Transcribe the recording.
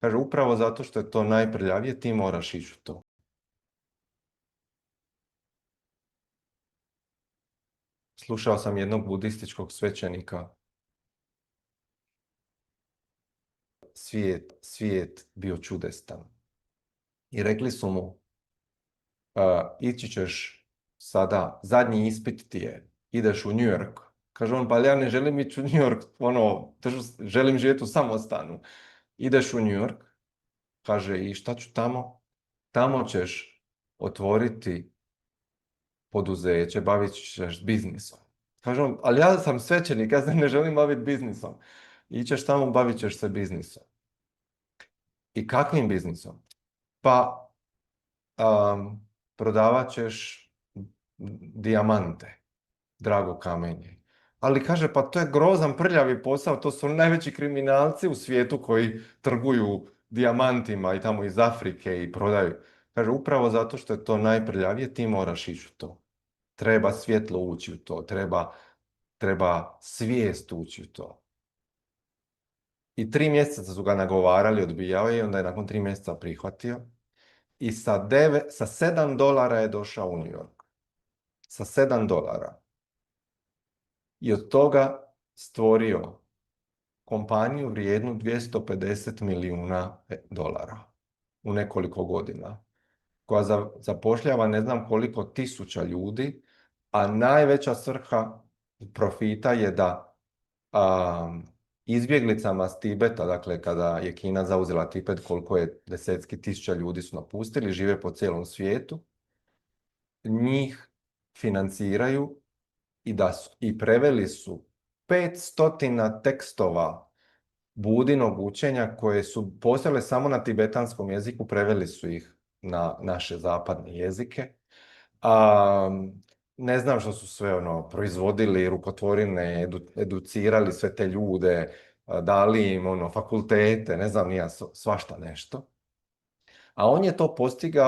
Kaže, upravo zato što je to najprljavije, ti moraš ići u to. Slušao sam jednog budističkog svećenika. Svijet bio čudestan. I rekli su mu, ići ćeš sada, zadnji ispit ti je, ideš u New York. Kaže on, pa ja ne želim ići u New York, želim živjeti u samostanu. Ideš u New York, kaže, i šta ću tamo? Tamo ćeš otvoriti poduzeće, bavit ćeš biznisom. Kaže on, ali ja sam svećenik, ja se ne želim baviti biznisom. Ićeš tamo, bavit ćeš se biznisom. I kakvim biznisom? Pa prodavat ćeš dijamante, drago kamenje. Ali kaže, pa to je grozan prljavi posao, to su najveći kriminalci u svijetu koji trguju dijamantima i tamo iz Afrike i prodaju. Kaže, upravo zato što je to najprljavije, ti moraš ići u to. Treba svjetlo ući u to, treba svijest ući u to. I 3 mjeseca su ga nagovarali, odbijao je i onda je nakon 3 mjeseca prihvatio. I sa $7 je došao u New York. Sa $7. I od toga stvorio kompaniju vrijednu $250 milijuna u nekoliko godina, koja zapošljava ne znam koliko tisuća ljudi, a najveća svrha profita je da izbjeglicama s Tibeta, dakle kada je Kina zauzela Tibet, koliko je desetki tisuća ljudi su napustili, žive po cijelom svijetu, njih financiraju i preveli su 500 tekstova Budinog učenja koje su postojale samo na tibetanskom jeziku, preveli su ih na naše zapadne jezike. Ne znam što su sve proizvodili, rukotvorine, educirali sve te ljude, dali im fakultete, ne znam, nija svašta nešto. A on je to postigao